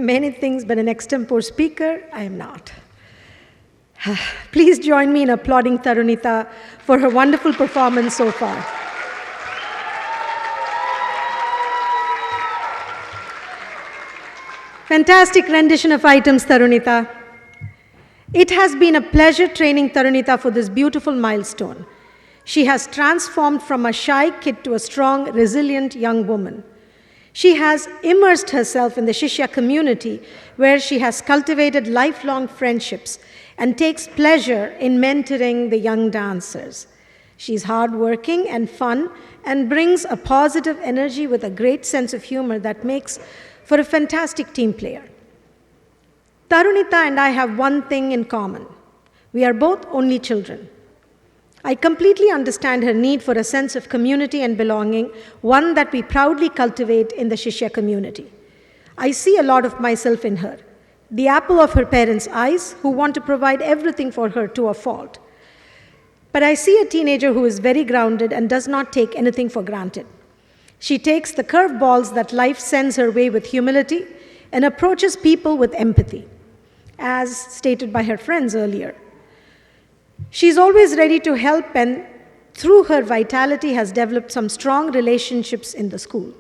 many things, but an extempore speaker, I am not. Please join me in applauding Taruneetha for her wonderful performance so far. Fantastic rendition of items, Taruneetha. It has been a pleasure training Taruneetha for this beautiful milestone. She has transformed from a shy kid to a strong, resilient young woman. She has immersed herself in the Shishya community, where she has cultivated lifelong friendships and takes pleasure in mentoring the young dancers. She's hardworking and fun and brings a positive energy with a great sense of humor that makes for a fantastic team player. Taruneetha and I have one thing in common. We are both only children. I completely understand her need for a sense of community and belonging, one that we proudly cultivate in the Shishya community. I see a lot of myself in her, the apple of her parents' eyes, who want to provide everything for her to a fault. But I see a teenager who is very grounded and does not take anything for granted. She takes the curveballs that life sends her way with humility and approaches people with empathy, as stated by her friends earlier. She's always ready to help, and through her vitality has developed some strong relationships in the school.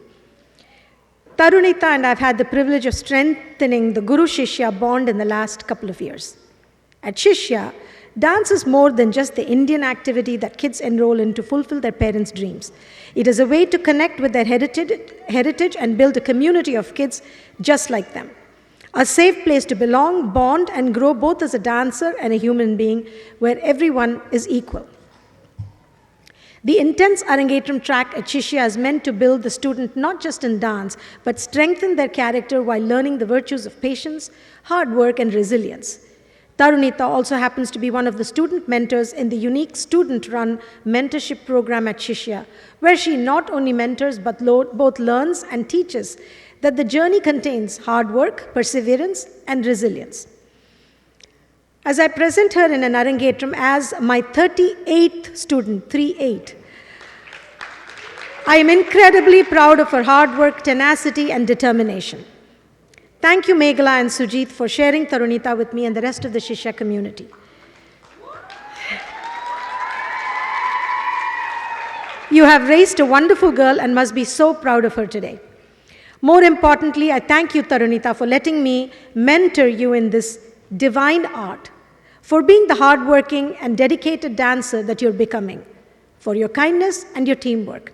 Taruneetha and I have had the privilege of strengthening the Guru-Shishya bond in the last couple of years. At Shishya, dance is more than just the Indian activity that kids enroll in to fulfill their parents' dreams. It is a way to connect with their heritage and build a community of kids just like them. A safe place to belong, bond, and grow both as a dancer and a human being where everyone is equal. The intense Arangetram track at Shishya is meant to build the student not just in dance, but strengthen their character while learning the virtues of patience, hard work, and resilience. Taruneetha also happens to be one of the student mentors in the unique student-run mentorship program at Shishya, where she not only mentors but both learns and teaches that the journey contains hard work, perseverance, and resilience. As I present her in an Arangetram as my 38th student, 38, I am incredibly proud of her hard work, tenacity, and determination. Thank you, Meghala and Sujit, for sharing Taruneetha with me and the rest of the Shishya community. You have raised a wonderful girl and must be so proud of her today. More importantly, I thank you, Taruneetha, for letting me mentor you in this divine art, for being the hardworking and dedicated dancer that you're becoming, for your kindness and your teamwork.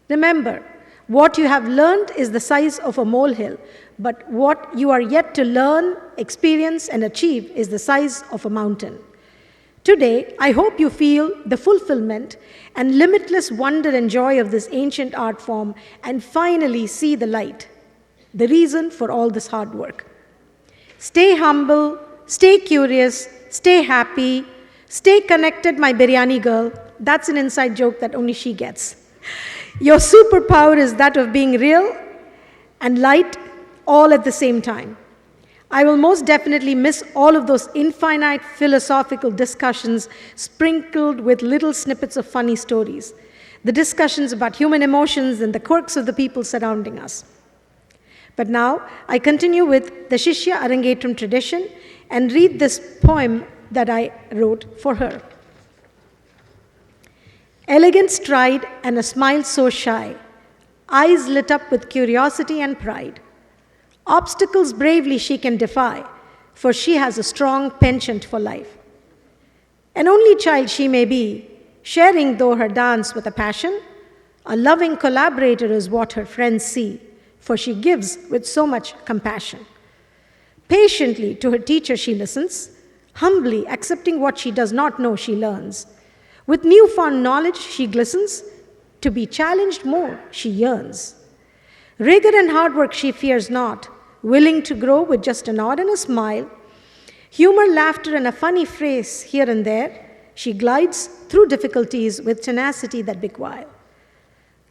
Remember, what you have learned is the size of a molehill, but what you are yet to learn, experience, and achieve is the size of a mountain. Today, I hope you feel the fulfillment and limitless wonder and joy of this ancient art form and finally see the light, the reason for all this hard work. Stay humble, stay curious, stay happy, stay connected, my biryani girl. That's an inside joke that only she gets. Your superpower is that of being real and light all at the same time. I will most definitely miss all of those infinite philosophical discussions sprinkled with little snippets of funny stories, the discussions about human emotions and the quirks of the people surrounding us. But now, I continue with the Shishya Arangetram tradition and read this poem that I wrote for her. Elegant stride and a smile so shy, eyes lit up with curiosity and pride. Obstacles bravely she can defy, for she has a strong penchant for life. An only child she may be, sharing though her dance with a passion, a loving collaborator is what her friends see, for she gives with so much compassion. Patiently to her teacher she listens, humbly accepting what she does not know she learns. With newfound knowledge she glistens, to be challenged more she yearns. Rigor and hard work she fears not, willing to grow with just a nod and a smile. Humor, laughter, and a funny phrase here and there, she glides through difficulties with tenacity that beguile.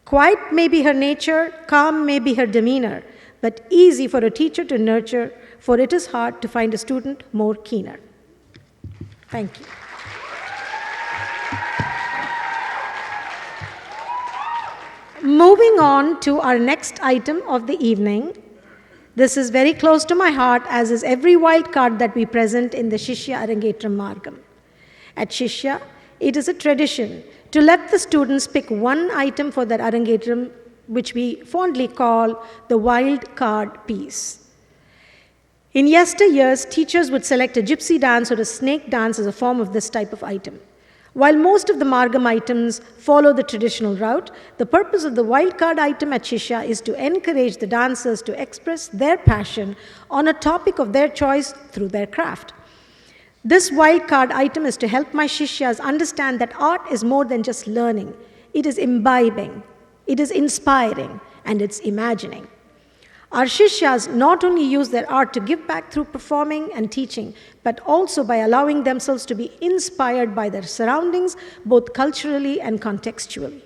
Quiet may be her nature, calm may be her demeanor, but easy for a teacher to nurture, for it is hard to find a student more keener. Thank you. Moving on to our next item of the evening, This is very close to my heart, as is every wild card that we present in the Shishya Arangetram Margam. At Shishya, it is a tradition to let the students pick one item for their Arangetram, which we fondly call the wild card piece. In yesteryears, teachers would select a gypsy dance or a snake dance as a form of this type of item. While most of the Margam items follow the traditional route, the purpose of the wildcard item at Shishya is to encourage the dancers to express their passion on a topic of their choice through their craft. This wildcard item is to help my Shishyas understand that art is more than just learning. It is imbibing, it is inspiring, and it's imagining. Our Shishyas not only use their art to give back through performing and teaching, but also by allowing themselves to be inspired by their surroundings, both culturally and contextually.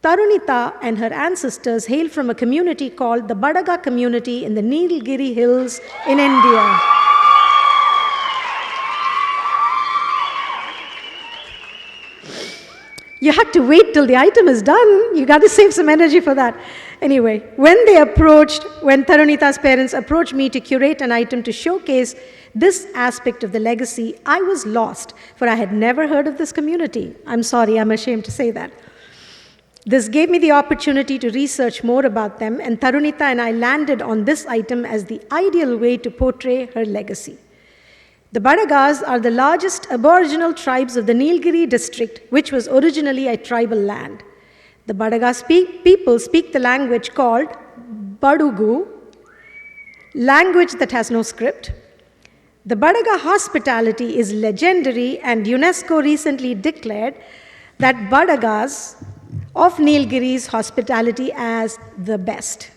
Taruneetha and her ancestors hail from a community called the Badaga community in the Nilgiri hills in India. You have to wait till the item is done. You got to save some energy for that. Anyway, when Taruneetha's parents approached me to curate an item to showcase this aspect of the legacy, I was lost, for I had never heard of this community. I'm sorry, I'm ashamed to say that. This gave me the opportunity to research more about them, and Taruneetha and I landed on this item as the ideal way to portray her legacy. The Badagas are the largest aboriginal tribes of the Nilgiri district, which was originally a tribal land. The Badaga people speak the language called Badugu, language that has no script. The Badaga hospitality is legendary, and UNESCO recently declared that Badagas of Nilgiri's hospitality as the best.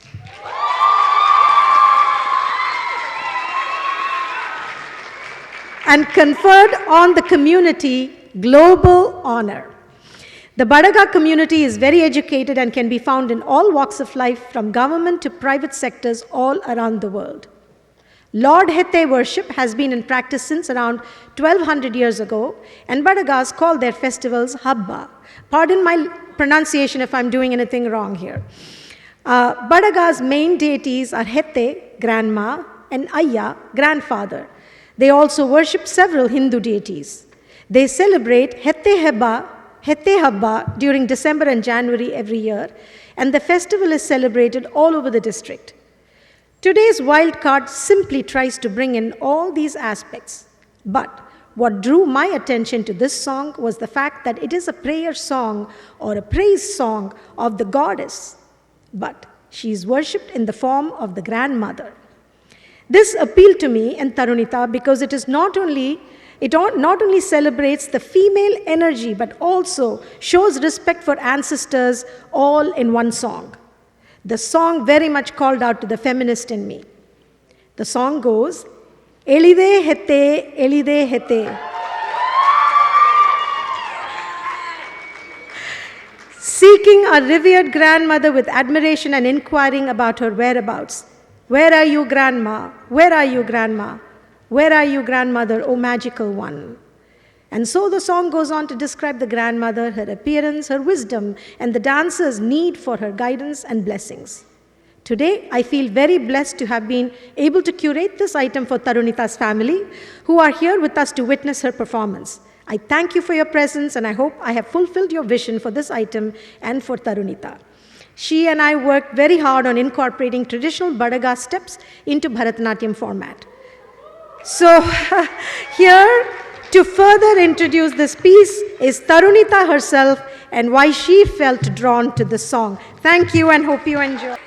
And conferred on the community global honor. The Badaga community is very educated and can be found in all walks of life, from government to private sectors all around the world. Lord Hete worship has been in practice since around 1200 years ago, and Badagas call their festivals Habba. Pardon my pronunciation if I'm doing anything wrong here. Badaga's main deities are Hete, grandma, and Ayya, grandfather. They also worship several Hindu deities. They celebrate Hete Habba during December and January every year, and the festival is celebrated all over the district. Today's wild card simply tries to bring in all these aspects. But what drew my attention to this song was the fact that it is a prayer song or a praise song of the goddess, but she is worshipped in the form of the grandmother. This appealed to me and Taruneetha because it not only celebrates the female energy, but also shows respect for ancestors all in one song. The song very much called out to the feminist in me. The song goes, Elide hete. Seeking our revered grandmother with admiration and inquiring about her whereabouts. Where are you, grandma? Where are you, grandma? Where are you, grandmother, O magical one? And so the song goes on to describe the grandmother, her appearance, her wisdom, and the dancer's need for her guidance and blessings. Today, I feel very blessed to have been able to curate this item for Taruneetha's family, who are here with us to witness her performance. I thank you for your presence, and I hope I have fulfilled your vision for this item and for Taruneetha. She and I worked very hard on incorporating traditional Badaga steps into Bharatanatyam format. So here, to further introduce this piece is Taruneetha herself and why she felt drawn to this song. Thank you and hope you enjoy.